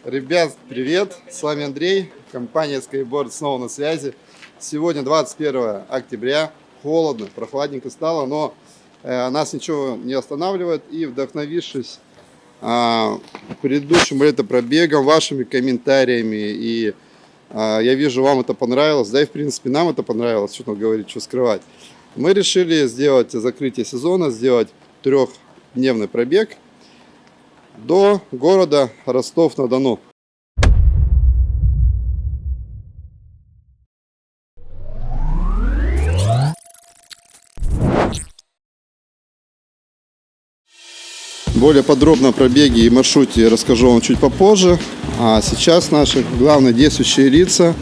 Ребят, привет! С вами Андрей, компания Skyboard снова на связи. Сегодня 21 октября, холодно, прохладненько стало, но нас ничего не останавливает. И вдохновившись предыдущим пробегом, вашими комментариями, и я вижу, вам это понравилось, да и в принципе нам это понравилось, что там говорить, что скрывать. Мы решили сделать закрытие сезона, сделать 3-дневный пробег до города Ростов-на-Дону. Более подробно о пробеге и маршруте расскажу вам чуть попозже. А сейчас наши главные действующие лица.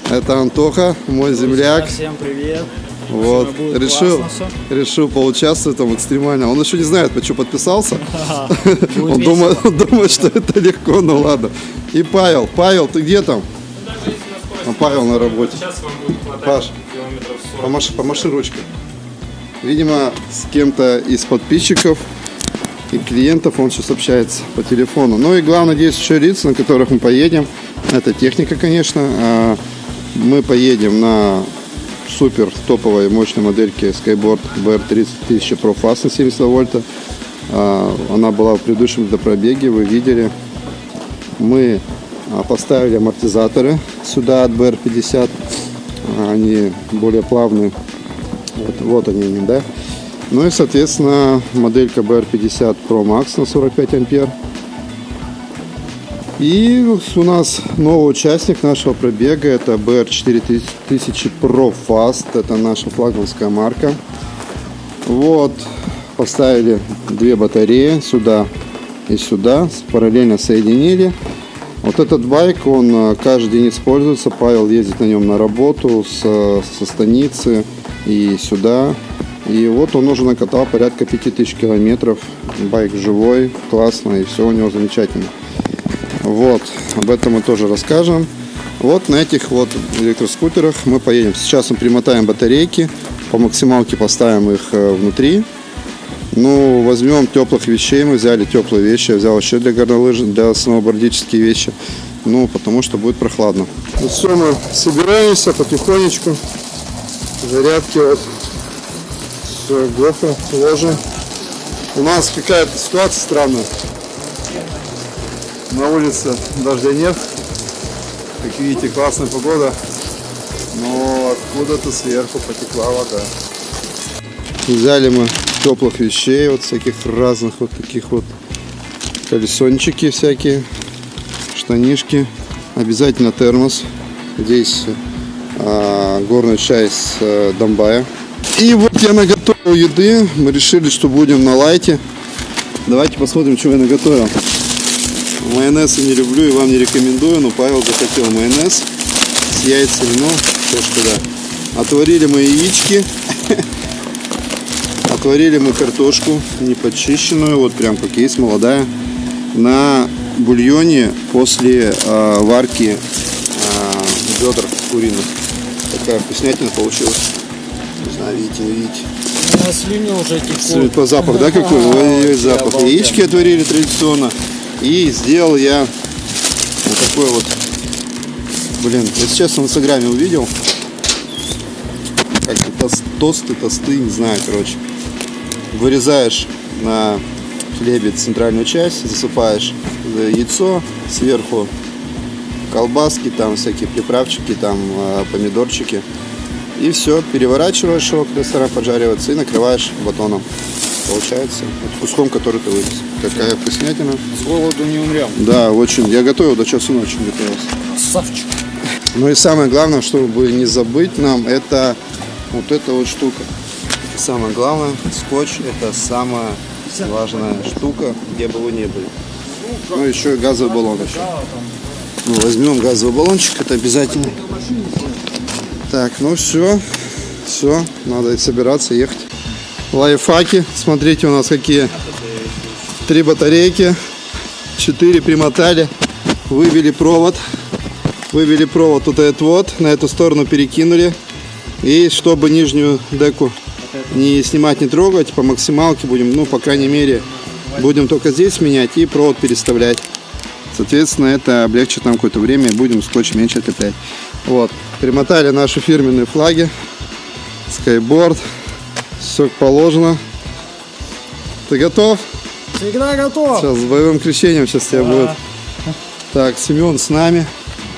Это Антоха, мой земляк. Всем привет. Вот. Решил поучаствовать там экстремально. Он еще не знает, по что подписался. Он думает, что это легко, ну ладно. И Павел. Павел, ты где там? Павел на работе. Паш, помаши ручкой. Видимо, с кем-то из подписчиков и клиентов он сейчас общается по телефону. Ну и главное действующие лица, на которых мы поедем. Это техника, конечно. Мы поедем на супер топовой мощной модельке Skyboard BR30 Pro Fast на 72 вольта. Она была в предыдущем пробеге, вы видели. Мы поставили амортизаторы сюда от BR50. Они более плавные. Вот они, да. Ну и, соответственно, моделька BR50 Pro Max на 45 ампер. И у нас новый участник нашего пробега, это BR4000 Pro Fast, это наша флагманская марка. Вот, поставили 2 батареи сюда и сюда, параллельно соединили. Вот этот байк, он каждый день используется, Павел ездит на нем на работу со станицы и сюда. И вот он уже накатал порядка 5000 километров, байк живой, классно, и все у него замечательно. Вот, об этом мы тоже расскажем. Вот на этих вот электроскутерах мы поедем. Сейчас мы примотаем батарейки, по максималке поставим их внутри. Ну, возьмем теплых вещей, мы взяли теплые вещи, я взял вообще для горнолыж, для сноубордические вещи. Ну, потому что будет прохладно. Ну все, мы собираемся потихонечку. Зарядки вот с гофры ложим. У нас какая-то ситуация странная. На улице дождя нет, как видите, классная погода, но откуда-то сверху потекла вода. Взяли мы теплых вещей, вот всяких разных, вот таких вот колесончики всякие, штанишки, обязательно термос, здесь горный чай с Домбая. И вот я наготовил еды, мы решили, что будем на лайте. Давайте посмотрим, что я наготовил. Майонез я не люблю и вам не рекомендую, но Павел захотел майонез с яйцами, ну, что ж туда. Отварили мы яички, отварили мы картошку не подчищенную, вот прям как есть, молодая, на бульоне после варки бедер куриных. Такая вкуснятина получилась. Не знаю, видите, не видите. Слюни уже текут. По запах, да, какой? Ой, запах. Яички отварили традиционно. И сделал я вот такой вот, блин, я сейчас в инстаграме увидел, как тосты, не знаю, короче. Вырезаешь на хлебе центральную часть, засыпаешь яйцо, сверху колбаски, там всякие приправчики, там помидорчики. И все, переворачиваешь его, когда стара поджаривается, и накрываешь батоном. Получается, вот куском, который ты вырез. Какая вкуснятина. С голоду не умрем. Да, очень. Я готовил до часу ночи, готовился. Красавчик. Ну и самое главное, чтобы не забыть нам, это вот эта вот штука. Это самое главное. Скотч — это самая важная штука, где бы вы ни были. Ну еще и газовый баллон еще. Ну, возьмем газовый баллончик, это обязательно. Так, ну все, надо собираться, ехать. Лайфхаки, смотрите, у нас какие. 3 батарейки, 4 примотали, вывели провод вот этот вот, на эту сторону перекинули. И чтобы нижнюю деку не снимать, не трогать, по максималке будем, ну, по крайней мере, будем только здесь менять и провод переставлять. Соответственно, это облегчит нам какое-то время и будем скотч меньше отеплять. Вот. Примотали наши фирменные флаги. Скайборд. Все положено. Ты готов? Всегда готов. Сейчас с боевым крещением сейчас тебя будет. Так, Семен с нами.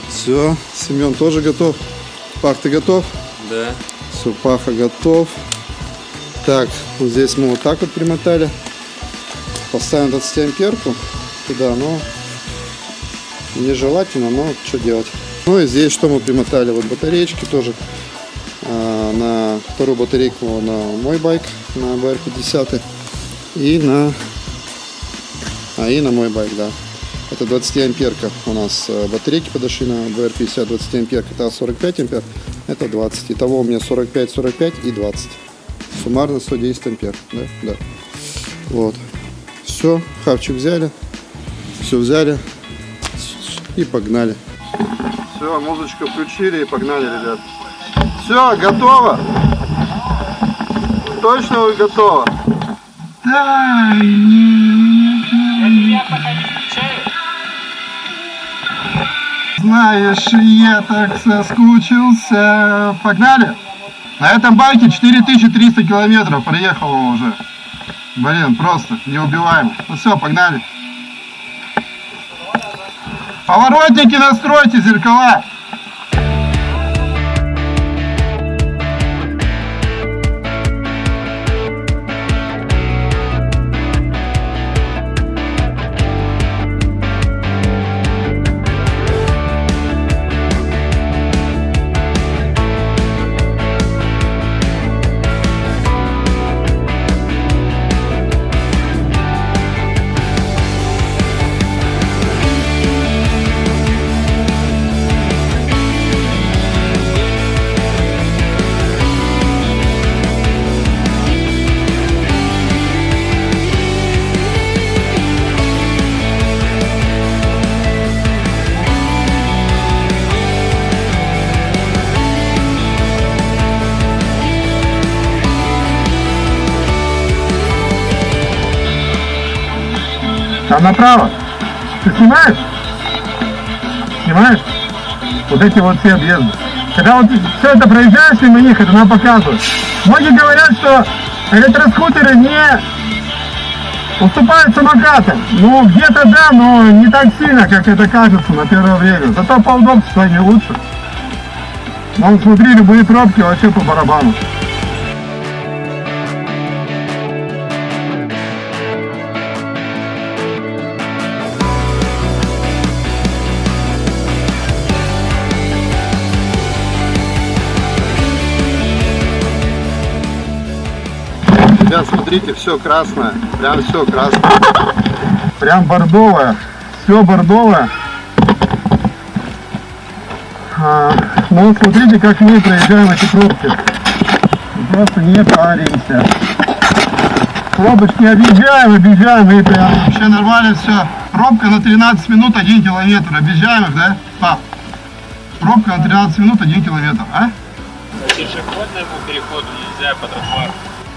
Все, Семен тоже готов. Пах, ты готов? Да. Все, Паха готов. Так, вот здесь мы вот так вот примотали. Поставим 20-амперку туда, но нежелательно, но что делать. Ну и здесь что мы примотали? Вот батареечки тоже. На вторую батарейку на мой байк, на BR50. И на мой байк, да. Это 20-амперка. У нас батарейки подошли на BR50, 20 амперка. Это 45 ампер, это 20. Итого у меня 45, 45 и 20. Суммарно 110 ампер. Да, да. Вот. Все, хавчик взяли. Все взяли. И погнали. Все, музычку включили и погнали, ребят. Все, готово? Точно вы готовы? Да. Знаешь, я так соскучился. Погнали? На этом байке 4300 километров проехал уже. Блин, просто неубиваемо. Ну все, погнали. Поворотники настройте, зеркала. Там направо. Ты снимаешь? Снимаешь? Вот эти вот все объезды. Когда вот все это проезжаешь мимо них, это нам показывают. Многие говорят, что электроскутеры не уступают самокатам. Ну, где-то да, но не так сильно, как это кажется на первое время. Зато по удобству они лучше. Вон, смотри, любые пробки вообще по барабану. Ребят, смотрите, все красное, прям все красное. Прям бордовое, все бордовое. Ну, смотрите, как мы проезжаем эти пробки. Просто не паримся. Пробочки объезжаем, и прям вообще нормально все. Пробка на 13 минут 1 километр. Объезжаем их, да? Пап, пробка на 13 минут 1 километр, а? По пешеходному переходу нельзя по тротуару.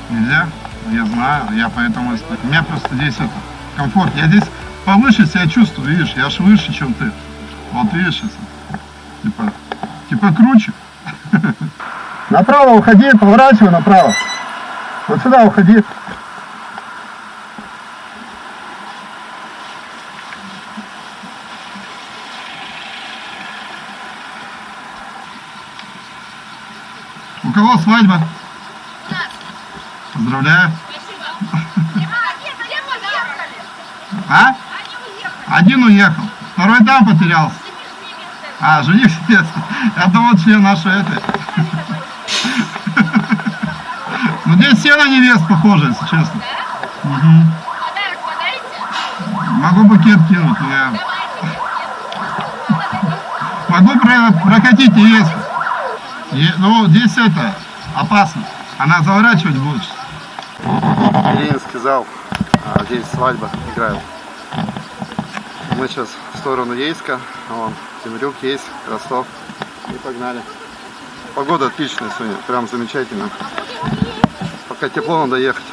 Нельзя? Я знаю, я поэтому... У меня просто здесь это комфорт. Я здесь повыше себя чувствую, видишь, я аж выше, чем ты. Вот видишь, типа круче. Направо уходи, поворачивай направо. Вот сюда уходи. У кого свадьба? Поздравляю. А? Один уехал. Второй там потерялся. А, жених сидит. Я думал, член нашей этой. Ну здесь все на невест похожи, если честно. Могу букет кинуть, но я... Могу прокатить невесту. Ну здесь это опасно. Она заворачивать будет. Ленинский зал. Здесь свадьба играют. Мы сейчас в сторону Ейска. Вон, Темрюк есть, Ростов. И погнали. Погода отличная сегодня, прям замечательно. Пока тепло, надо ехать.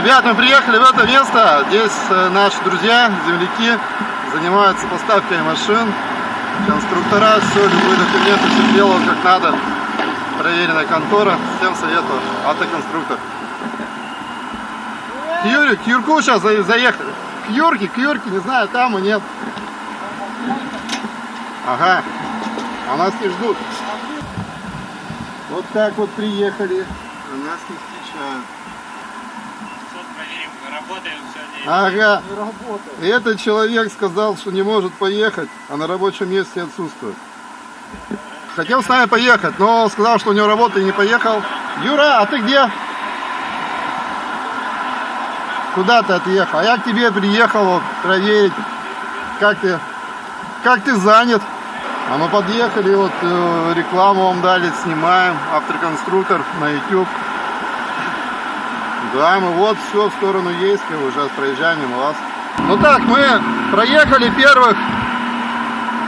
Ребят, мы приехали в это место. Здесь наши друзья, земляки, занимаются поставкой машин. Конструктора, все, любые документы, все делают как надо. Проверенная контора. Всем советую. Автоконструктор. К Юрку сейчас заехали. К Юрке, не знаю, там и нет. Ага. А нас не ждут. Вот так вот приехали. А нас не встречают. Проверим, работаем сегодня. Ага. И этот человек сказал, что не может поехать, а на рабочем месте отсутствует. Хотел с нами поехать, но сказал, что у него работа и не поехал. Юра, а ты где? Куда ты отъехал? А я к тебе приехал вот, проверить, как ты занят. А мы подъехали, вот рекламу вам дали, снимаем, автоконструктор на YouTube. Да, мы вот все в сторону Ейска, уже проезжаем мимо вас. Ну так, мы проехали первых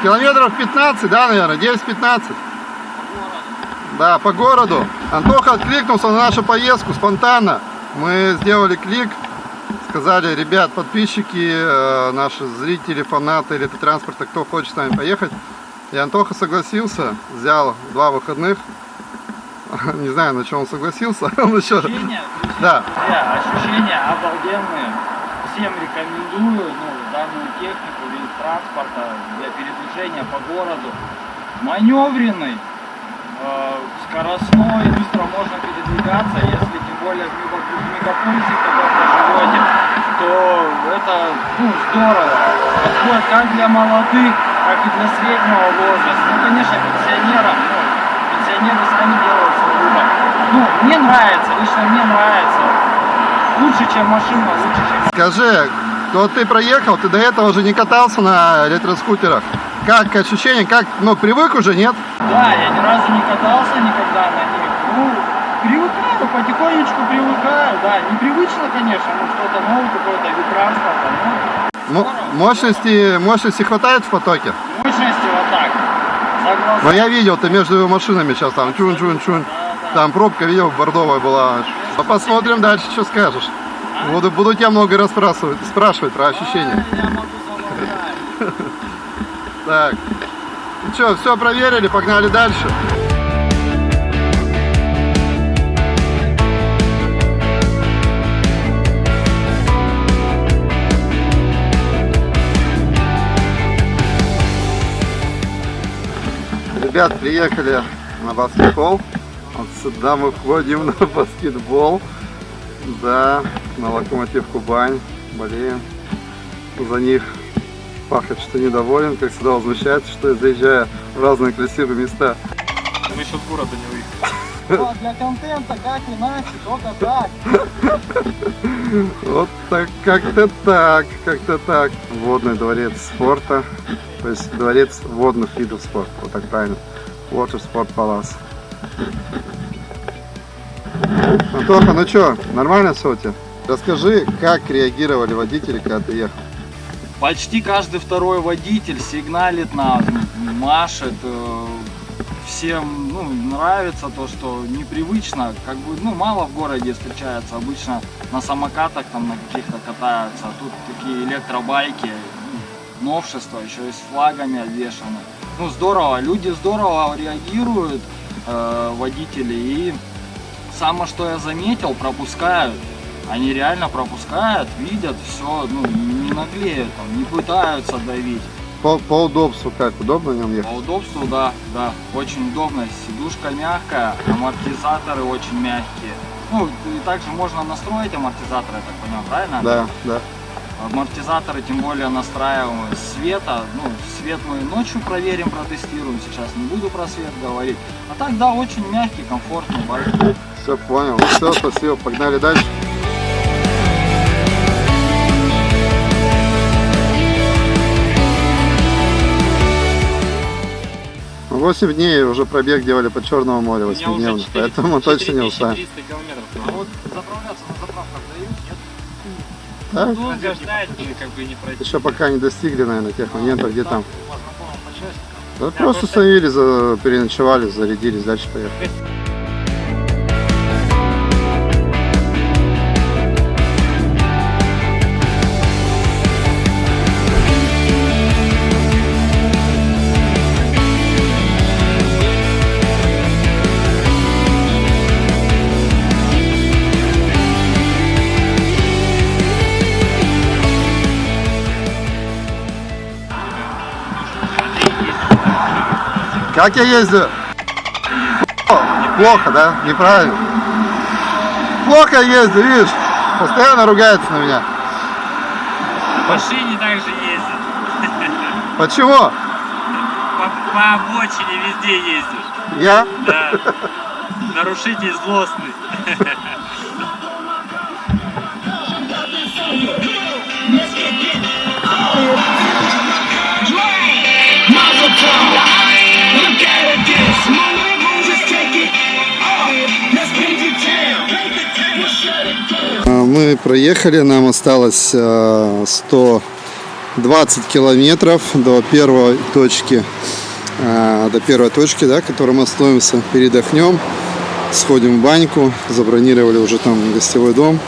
километров 15, да, наверное, 10-15. Да, по городу. Антоха откликнулся на нашу поездку спонтанно. Мы сделали клик, сказали, ребят, подписчики, наши зрители, фанаты электротранспорта, кто хочет с нами поехать. И Антоха согласился, взял 2 выходных. Не знаю, на чем он согласился. Он еще... Да. Ощущения обалденные. Всем рекомендую данную технику, вид транспорта для передвижения по городу. Маневренный, скоростной, быстро можно передвигаться. Если тем более в мегаполисе, когда живете, то это здорово. Подходит как для молодых, так и для среднего возраста. Ну, конечно, пенсионерам. Пенсионеры сами делают свой выбор. Мне нравится, лично мне нравится. Лучше, чем машина, лучше, чем... Скажи, вот ты проехал, ты до этого уже не катался на электроскутерах. Как ощущение, привык уже, нет? Да, я ни разу не катался никогда на них. Привыкаю, потихонечку привыкаю, да. Непривычно, конечно, что-то новое, какой-то вид транспорта. Мощности хватает в потоке? Мощности вот так. Но я видел, ты между машинами сейчас там чун-чун-чун. Там пробка, видел, бордовая была. Посмотрим дальше, что скажешь. Буду тебя много раз спрашивать про ощущения. Так. Ну что, все проверили, погнали дальше. Ребят, приехали на баскетбол. Вот сюда мы входим на баскетбол. Да, на Локомотив Кубань. Болеем за них. Пахать, что недоволен, как всегда возмущается, что я заезжаю в разные красивые места. Мы еще в города не выехали. Для контента, как иначе, только так. Вот так, как-то так. Водный дворец спорта, то есть дворец водных видов спорта, вот так правильно. Water Sport Palace. Антоха, ну что, нормально все у тебя? Расскажи, как реагировали водители, когда ты ехал? Почти каждый второй водитель сигналит нам, машет. Всем нравится то, что непривычно, мало в городе встречается, обычно на самокатах там на каких-то катаются, а тут такие электробайки, новшества, еще и с флагами обвешаны. Здорово, люди здорово реагируют, водители, и самое, что я заметил, пропускают. Они реально пропускают, видят все, не наглеют, не пытаются давить. По удобству как? Удобно на нем ехать? По удобству, да, очень удобно. Сидушка мягкая, амортизаторы очень мягкие. И также можно настроить амортизаторы, я так понял, правильно? Да. Амортизаторы тем более настраиваемые. Света, свет мы ночью проверим, протестируем, сейчас не буду про свет говорить. А так, да, очень мягкий, комфортный байк. Все, понял. Все, спасибо, погнали дальше. 8 дней уже пробег делали по Черному морю, 8-дневный, поэтому точно не устаем. 300 километров. А вот заправляться на заправках дают, нет? Да? Подтверждает, как бы не пройти. Еще пока не достигли, наверное, тех моментов, где там. У вас знакомый по части. Да, просто остановились, переночевали, зарядились, дальше поехали. Как я ездил? Плохо, да? Неправильно. Плохо ездил, видишь? Постоянно ругается на меня. В машине также ездит. Почему? По обочине везде ездишь. Я? Да. Нарушитель злостный. Мы проехали, нам осталось 120 километров до первой точки, да, которой мы остановимся, передохнем, сходим в баньку, забронировали уже там гостевой дом.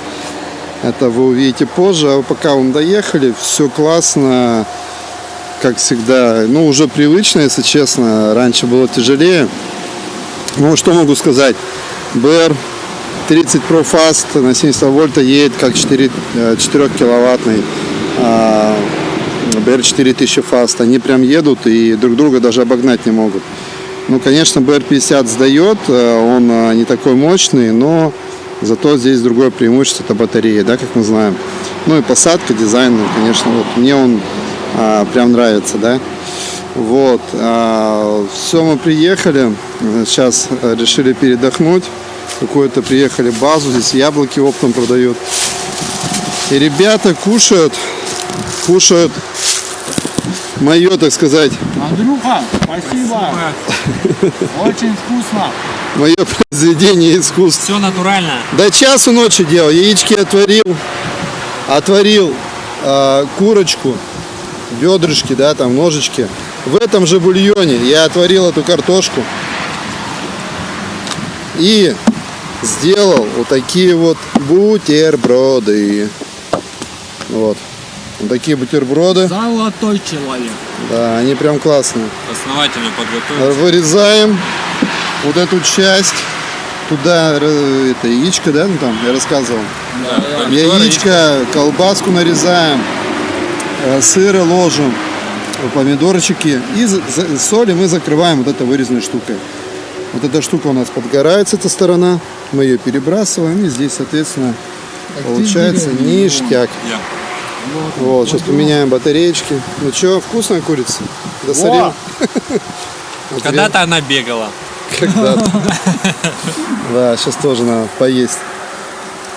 Это вы увидите позже, а пока мы доехали, все классно, как всегда, ну уже привычно, если честно, раньше было тяжелее. Ну что могу сказать, BR 30 Pro Fast на 72 вольта едет как 4 киловаттный BR 4000 Fast, они прям едут и друг друга даже обогнать не могут. Ну конечно BR 50 сдает, он не такой мощный, но зато здесь другое преимущество, это батарея, да, как мы знаем. Ну и посадка, дизайн, конечно, вот мне он прям нравится, да. Вот, все, мы приехали, сейчас решили передохнуть, какую-то приехали базу, здесь яблоки оптом продают. И ребята кушают мое, так сказать, Андрюха, спасибо. Очень вкусно. мое произведение искусства. Все натурально. До часу ночи делал, яички отварил курочку, бедрышки, да, там ножички. В этом же бульоне я отварил эту картошку и сделал вот такие вот бутерброды. Вот такие бутерброды. Золотой человек. Да, они прям классные. Основательно подготовить. Вырезаем вот эту часть. Туда это яичко, да, ну там я рассказывал. Яичко, колбаску нарезаем, сыры ложим, помидорчики и соли мы закрываем вот этой вырезанной штукой. Вот эта штука у нас подгорает с этой стороны, мы ее перебрасываем и здесь, соответственно, получается ништяк. Вот, сейчас поменяем батареечки. Ну что, вкусная курица? Досолил? Когда-то она бегала. Когда-то. Да, сейчас тоже надо поесть.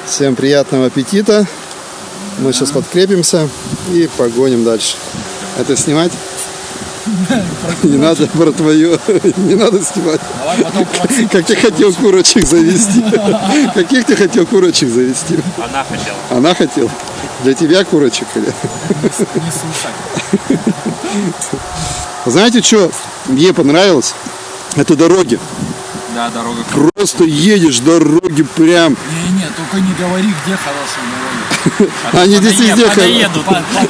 Всем приятного аппетита. Мы сейчас подкрепимся и погоним дальше. Это снимать? Не надо про твое. Не надо снимать. Как ты хотел курочек завести? Каких ты хотел курочек завести? Она хотела. Она хотела? Для тебя курочек или? Знаете, что мне понравилось? Это дороги. Да, дорога. Просто едешь, дороги прям. Не, только не говори, где хорошие дороги. Они здесь везде хорошие.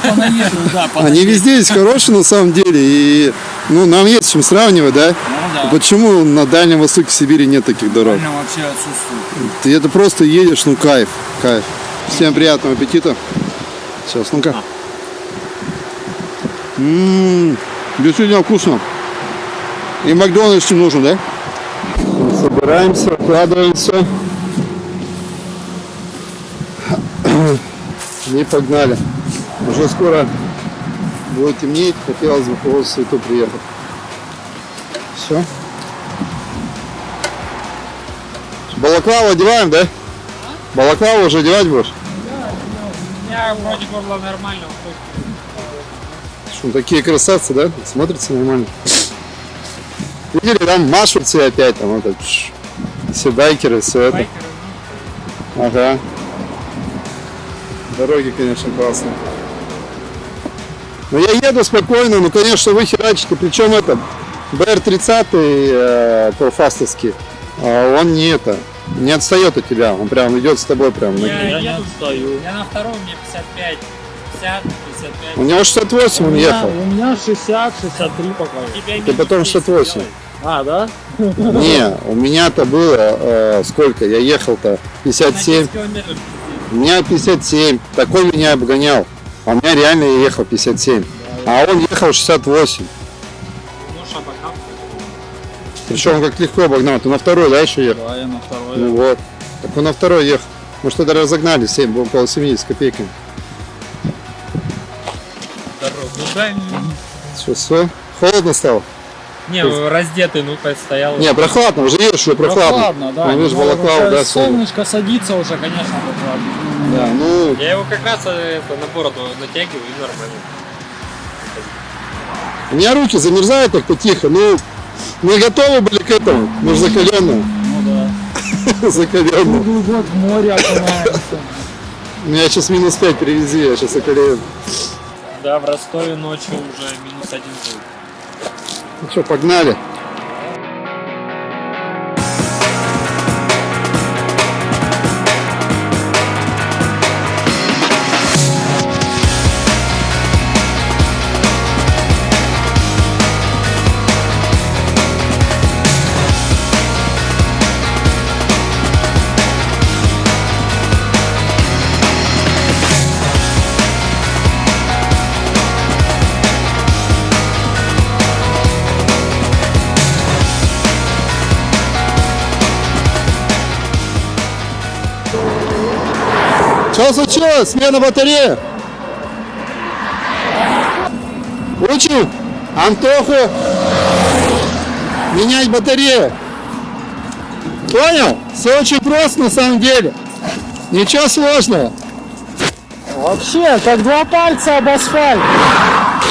Понаеду, да. Они везде здесь хорошие на самом деле. И ну, нам есть с чем сравнивать, да? Ну да. Почему на Дальнем Востоке Сибири нет таких дорог? Реально вообще отсутствует. Ты это просто едешь, ну кайф, кайф. Всем приятного аппетита. Сейчас, ну-ка. Действительно вкусно. И Макдональдс не нужен, да? Собираемся, укладываемся. И погнали. Уже скоро будет темнеть. Хотелось бы по возле Свету приехать. Все. Балаклаву одеваем, да? Балаклаву уже одевать будешь? У меня вроде горло нормально. Что, такие красавцы, да? Смотрится нормально. Видели, там машут все опять, там это, все байкеры, все это. Ага. Дороги, конечно, классные. Но я еду спокойно, ну, конечно, вы херачите. Причем это, BR30 профастовский, он не отстает от тебя, он прям идет с тобой прям. Я не отстаю. Я на втором, мне 55. 50, 55. У него 68 он ехал. У меня 60, 63 пока. Ты потом 68. А, да? Не, у меня-то было сколько? Я ехал-то 57. У меня 57. Такой меня обгонял. А у меня реально я ехал 57. А он ехал 68. Ну, шабакам. Причем как легко обогнал. Ты на второй, да, еще ехал? Да, я на второй. Ну вот. Так он на второй ехал. Может, тогда разогнали 7, около 70 с копейками. Здорово. Ну дай мне. Все. Холодно стало? Не, раздетый, ну постоял. Не, прохладно, уже видишь, что прохладно. Прохладно, да. Ну, видишь, Ну, балаклава, да, солнышко садится уже, конечно, прохладно. Да, ну, Я его как раз на бороду натягиваю и нормально. у меня руки замерзают так-то тихо, ну, мы готовы были к этому, мы же закаленные. Ну да. Закаленные. Вот в море окунаемся. Меня сейчас минус 5 привезли, я сейчас околею. Да, в Ростове ночью уже -1 будет. Ну что, погнали. Что случилось? Смена батареи. Учим Антоху менять батарею. Понял? Все очень просто на самом деле. Ничего сложного. Вообще, как два пальца об асфальт.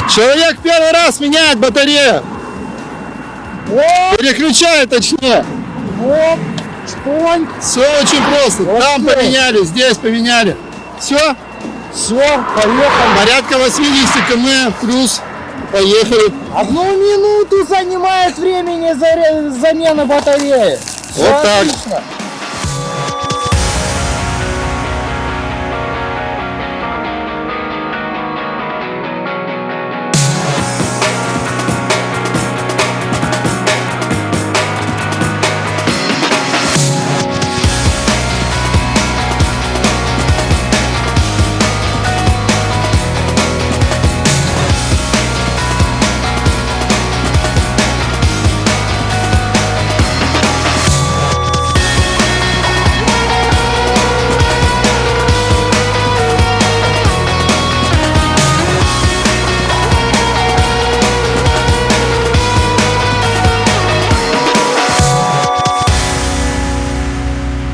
Человек первый раз меняет батарею. Переключает точнее. Оп, чпонь. Все очень просто. Там Окей. поменяли, здесь поменяли. Все. Все, поехали. Порядка 80 км плюс. Поехали. 1 минуту занимает времени замена батареи. Всё Вот так. отлично.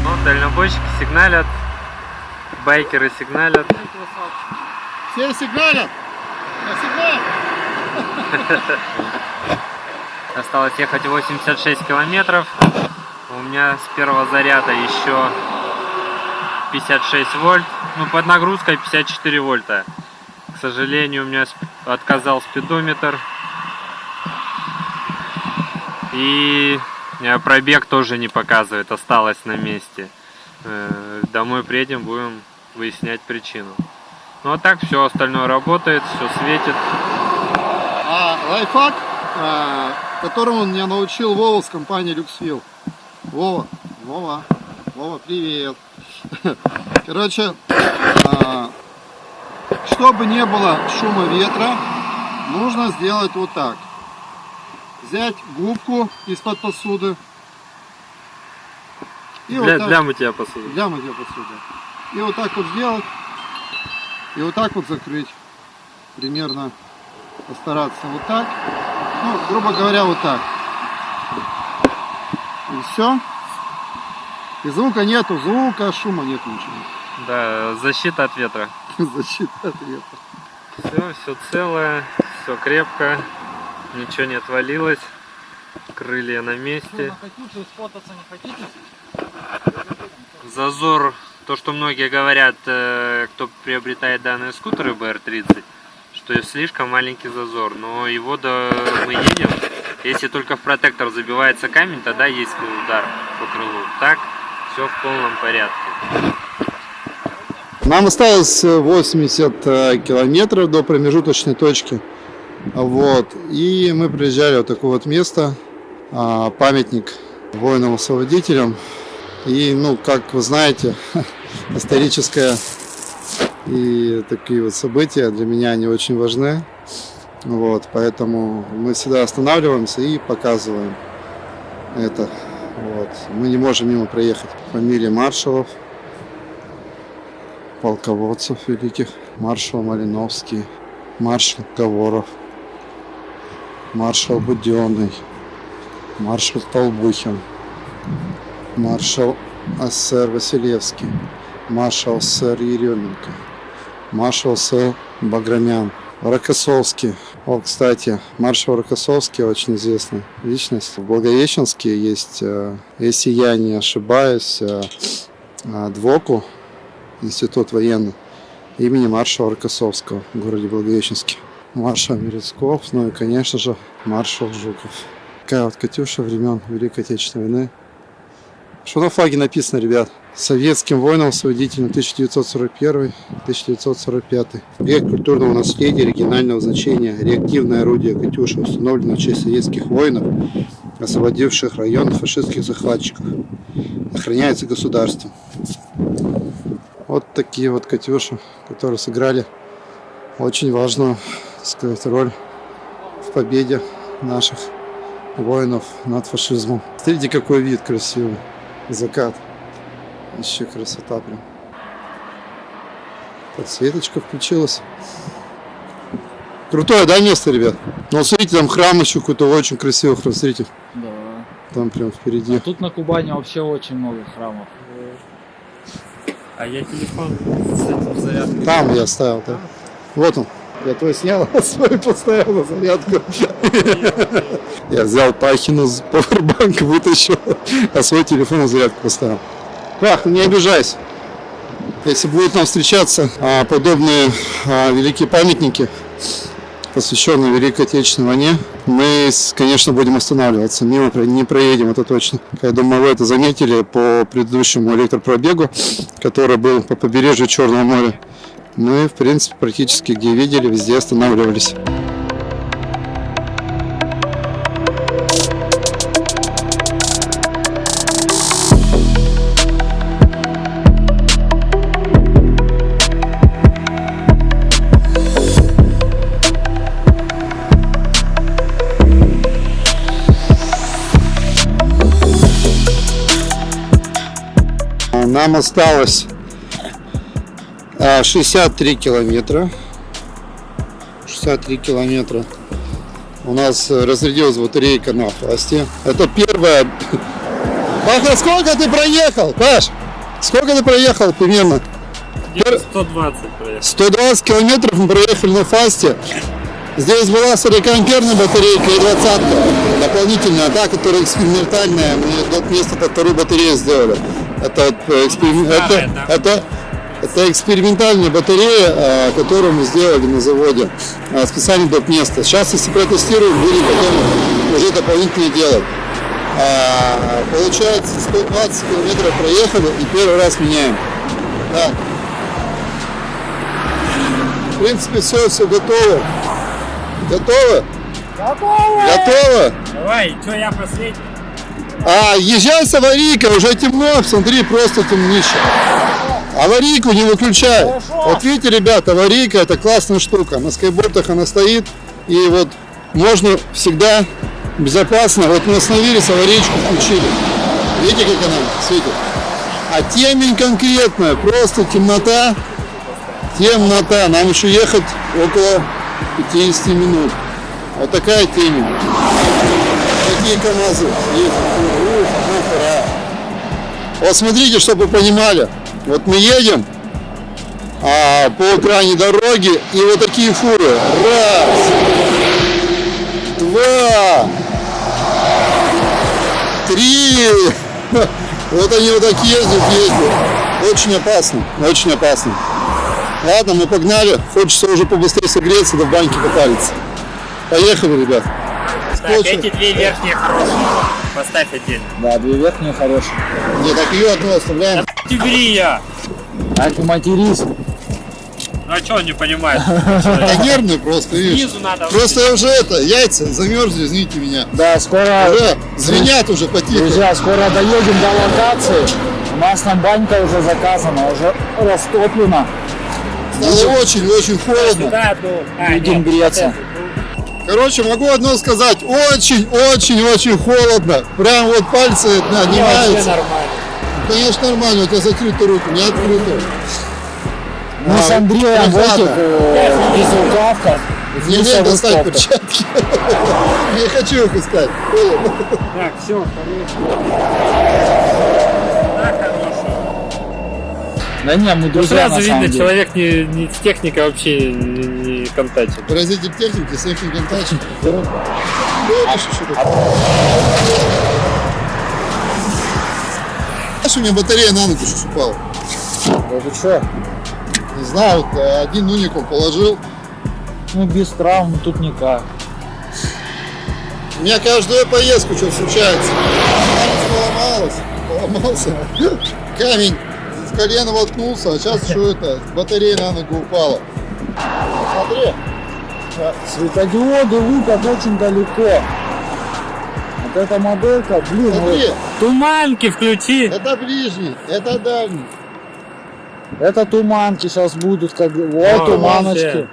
Ну, дальнобойщики сигналят, байкеры сигналят. Все сигналят. Осталось ехать 86 километров. У меня с первого заряда еще 56 вольт. Ну, под нагрузкой 54 вольта. К сожалению, у меня отказал спидометр. И пробег тоже не показывает, осталось на месте. Домой приедем, будем выяснять причину. Ну а так все остальное работает, все светит. Лайфхак, которому меня научил Вова с компании Люксвилл. Вова, привет. Короче, чтобы не было шума ветра, нужно сделать вот так. Взять губку из-под посуды. И Для мытья посуды. Для мытья посуды. И вот так вот сделать. И вот так вот закрыть. Примерно постараться вот так. Ну, грубо говоря, вот так. И все. И звука нету, шума нету ничего. Да, защита от ветра. Защита от ветра. Все целое, все крепко, ничего не отвалилось. Крылья на месте. Сфотаться не хотите? Зазор, то что многие говорят, кто приобретает данные скутеры BR30, что слишком маленький зазор, но его мы едем, если только в протектор забивается камень, тогда есть удар по крылу. Так, все в полном порядке. Нам осталось 80 километров до промежуточной точки. Вот. И мы приезжали в вот такое вот место, памятник воинам-освободителям. И, ну, как вы знаете, историческое и такие вот события для меня они очень важны. Вот, поэтому мы всегда останавливаемся и показываем. Это, вот. Мы не можем мимо проехать. Фамилии маршалов, полководцев великих. Маршал Малиновский, маршал Говоров, маршал Буденный, маршал Толбухин, маршал СССР Василевский, маршал СССР Еременко, маршал СССР Баграмян, Рокоссовский. О, кстати, маршал Рокоссовский очень известная личность. В Благовещенске есть, если я не ошибаюсь, ДВОКу, институт военный, имени маршала Рокоссовского в городе Благовещенске. Маршал Мерецков, ну и, конечно же, маршал Жуков. Такая вот Катюша времен Великой Отечественной войны. Что на флаге написано, ребят? Советским воинам-освободителям 1941-1945. Объект культурного наследия регионального значения. Реактивное орудие «Катюша» установлено в честь советских воинов, освободивших район от фашистских захватчиков. Охраняется государством. Вот такие вот «Катюши», которые сыграли очень важную, так сказать, роль в победе наших воинов над фашизмом. Смотрите, какой вид красивый. Закат. Еще красота прям. Подсветочка включилась. Крутое, да, место, ребят? Ну, смотрите, там храм еще какой-то очень красивый храм. Смотрите, Да. там прям впереди. А тут на Кубани вообще очень много храмов. А я телефон с этим зарядкой. Там я оставил, да. Вот он. Я твой снял, а свой поставил на зарядку. Я взял Пахину с пауэрбанка, вытащил, а свой телефон на зарядку поставил. Пах, ну не обижайся. Если будут нам встречаться подобные великие памятники, посвященные Великой Отечественной войне, мы, конечно, будем останавливаться. Мимо не проедем, это точно. Я думаю, вы это заметили по предыдущему электропробегу, который был по побережью Черного моря. Мы, в принципе, практически где видели, везде останавливались. Нам осталось 63 километра. 63 километра. У нас разрядилась батарейка на фасте. Это первая. Паха, сколько ты проехал, Паш? Сколько ты проехал примерно? 120 проехал. 120 километров мы проехали на фасте. Здесь была 40-амперная батарейка и 20-ка. Дополнительная, та, которая экспериментальная. Мы вместо вторую батарею сделали. Это экспериментальная батарея, которую мы сделали на заводе. Специально доп. Место. Сейчас, если протестируем, будем потом уже дополнительно делать. Получается, 120 километров проехали и первый раз меняем. Так. В принципе, все готово. Готово? Готово? Давай, что я последний? Езжай с аварийкой, уже темно, смотри, просто темнище. Аварийку не выключай. Вот видите, ребята, аварийка это классная штука. На скейбордах она стоит, и вот можно всегда безопасно. Вот мы остановились, аварийку включили. Видите, как она светит? А темень конкретная, просто темнота. Темнота. Нам еще ехать около 50 минут. Вот такая темень. Такие КамАЗы ездят. Вот смотрите, чтобы вы понимали. Вот мы едем по крайней дороге, и вот такие фуры. Раз, два, три. Вот они вот так ездят. Очень опасно, очень опасно. Ладно, мы погнали. Хочется уже побыстрее согреться, да в баньке попариться. Поехали, ребят. Так, эти две верхние хорошие. Поставь отдельно. Да, две верхние хорошие. Не, так ее одну оставляем. Тигри я! А ты матерись. Ну а что он не понимает? Я нервный просто, видишь. Снизу надо. Просто уже яйца замерзли, извините меня. Да, скоро, Уже звенят уже потихо. друзья, скоро доедем до локации. У нас там банька уже заказана, уже растоплена. Стало очень-очень холодно. Да, ну. Будем греться. Короче, могу одно сказать. Очень холодно. Прям вот пальцы отнимаются. нормально. Конечно, нормально. У тебя закрыта рука, не открыта. Мы с Андреем в этих безрукавках. Нельзя достать перчатки. Не хочу их искать. Холодно. Так, все, Да не, мы друзья сразу на самом видно, деле. человек не с техникой вообще не контактит. Выразитель техники, с их контактом. Знаешь, у меня батарея на ногу сейчас упала. Да ты чё? Не знаю, вот один уникум положил. Ну без травм тут никак. У меня каждую поездку что случается. Поломался. Камень в колено воткнулся, а сейчас что это? Батарея на ногу упала. Смотри. Светодиоды лупят очень далеко. Вот эта моделька, блин, Смотри, Туманки включи. это ближний, это дальний. это туманки сейчас будут, как вот О, туманочки.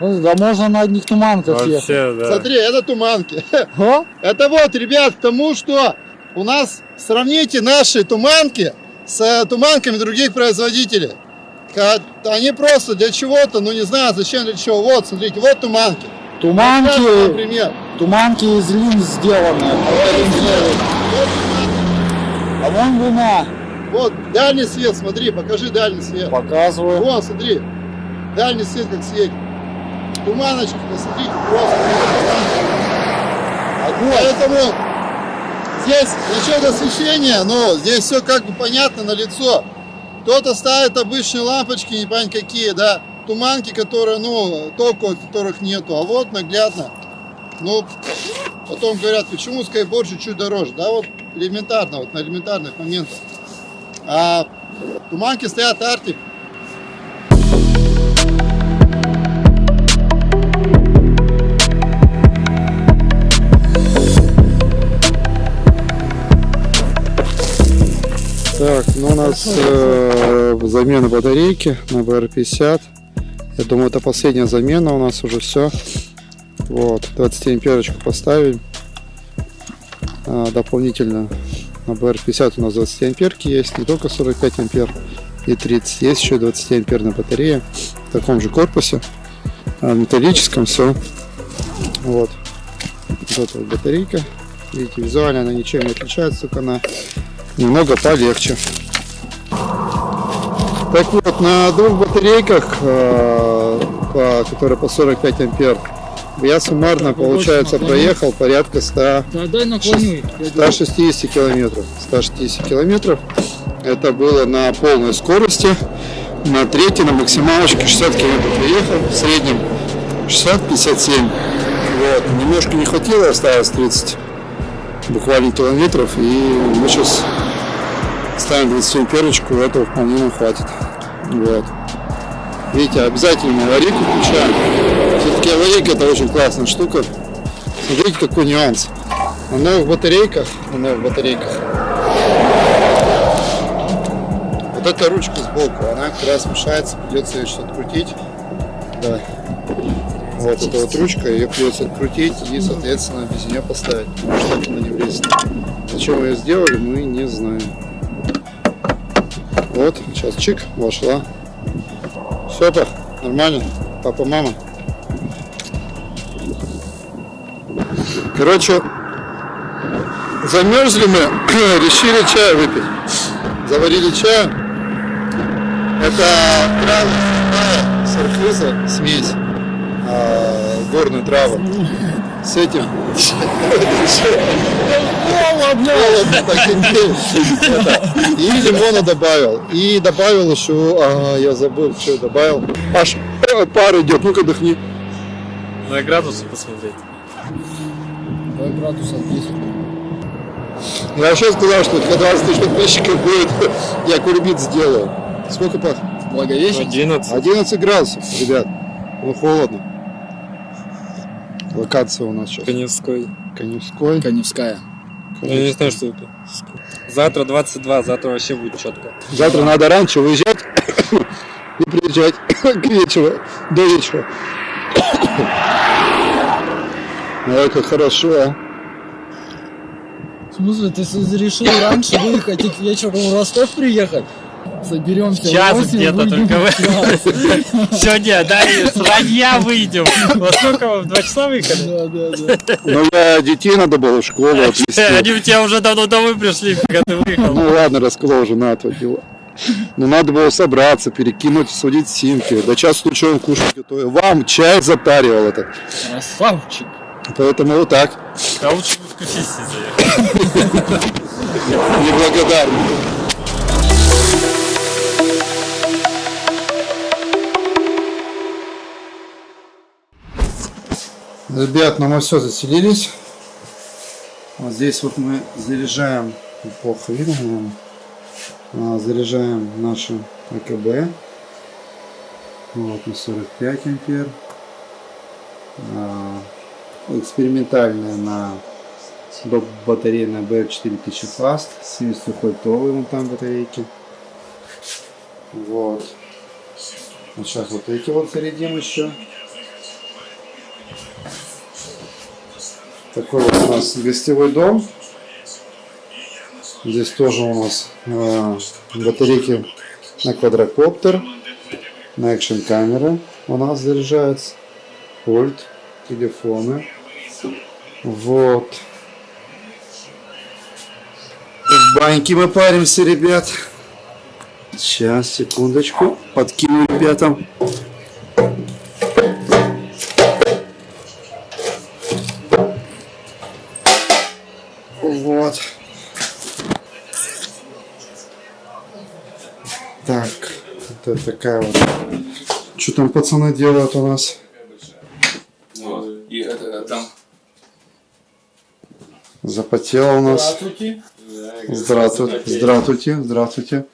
Да можно на одних туманках ехать. Вообще, да. Смотри, это туманки. А? Это вот, ребят, к тому, что у нас, сравните наши туманки с туманками других производителей. Они просто для чего-то, ну не знаю зачем, для чего. Вот, смотрите, вот туманки. Туманки, Например. туманки из линз сделаны. По-моему, вина. Вот, дальний свет, смотри, покажи дальний свет. Показываю. Вот, смотри, дальний свет как светит. Туманочки, посмотрите, просто. Поэтому здесь насчет освещения, ну, здесь все как бы понятно на лицо. Кто-то ставит обычные лампочки, не понятно какие, да, туманки, которые, ну, тока, которых нету, а вот наглядно. Ну, потом говорят, почему скейтборд чуть-чуть дороже, да, вот элементарно, вот на элементарных моментах. А туманки стоят Arctic. Так, ну у нас замена батарейки на BR50. Я думаю, это последняя замена, у нас уже все. Вот, 20 амперочку поставили. Дополнительно на BR50 у нас 20 амперки есть, не только 45 ампер и 30. Есть еще 20 амперная батарея в таком же корпусе, металлическом, все. Вот. Вот эта вот батарейка. Видите, визуально она ничем не отличается, только она немного полегче. Так вот, на двух батарейках, которые по 45 ампер, я суммарно, получается, проехал порядка 160 километров. 160 километров. Это было на полной скорости. На третьей, на максималочке 60 километров приехал. В среднем 60-57. Вот. Немножко не хватило, осталось 30 буквально километров. И мы сейчас ставим 20 амперочку, этого вполне нам хватит. Вот. Видите, обязательно аварийку включаем. Все-таки аварийка это очень классная штука. Смотрите, какой нюанс. На новых батарейках, вот эта ручка сбоку, она как раз мешается, придется ее что-то открутить. Да. Вот эта вот ручка, ее придется открутить и, соответственно, без нее поставить, чтобы она не влезет. Зачем ее сделали, мы не знаем. Вот, сейчас чик, вошла. Все, нормально, папа, мама. Короче, замерзли мы, решили чай выпить. Заварили чай. Это травы, сархиза, смесь, горные травы. С этим. И лимона добавил. И добавил еще, я забыл, что добавил. Аж пар идет, ну-ка дыхни. На градусы посмотреть. 2 градуса 10. Я вообще сказал, что когда 20 тысяч подписчиков будет, я кульбит сделаю. Сколько пах? Благовещение? 11. 11 градусов, ребят. Ну холодно. Локация у нас сейчас. Коневской. Коневской. Коневская. Я не знаю, что это. Завтра 22, завтра вообще будет четко. Завтра надо раньше выезжать и приезжать к вечеру, до вечера. Ой, как хорошо, а. В смысле, ты решил раньше выехать и к вечеру в Ростов приехать? Соберемся Час в 8, где-то выйдем только. в час. Сегодня, да, и с ранья выйдем. Во сколько вы? В 2 часа выехали? Да. Ну, детей надо было в школу отвезти. Они у тебя уже давно домой пришли, пока ты выехал. Ну ладно, рассказал, жена отводила. Ну надо было собраться, перекинуть, судить симки. До часу случайно кушать готовил. Вам чай затаривал этот. Красавчик. Поэтому вот так. А лучше бы в кофейси заехал. Неблагодарный. Ребят, ну мы все заселились. Вот здесь вот мы заряжаем, плохо видно, наверное, заряжаем нашу АКБ. Вот на 45 ампер. Экспериментальная на батарейная BR4000 Fast, 70-вольтовые вон там батарейки. Вот. Сейчас вот эти вот зарядим еще. Такой вот у нас гостевой дом. Здесь тоже у нас батарейки на квадрокоптер, на экшн камеры у нас заряжается, пульт, телефоны. Вот. В баньке мы паримся, ребят. Сейчас, секундочку, подкину ребятам. Вот. Так, вот такая вот. Что там пацаны делают у нас? Вот. И это там. Запотело у нас. Здравствуйте. Здравствуйте. Здравствуйте. Здравствуйте.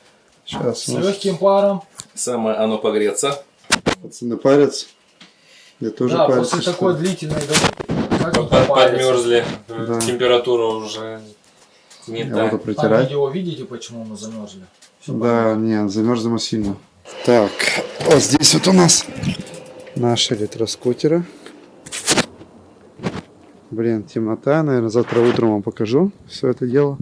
Сейчас С у нас легким паром. Самое оно погреться. пацаны парятся. Я тоже Да, парюсь. после такой длительной как не Подмерзли. Да. Температура уже не Я та. буду Там протирать. видео видите, почему мы замерзли? Да, нет, замерзли мы сильно. Так, вот здесь вот у нас наши электроскутеры. Блин, темнота, наверное, завтра утром вам покажу все это дело.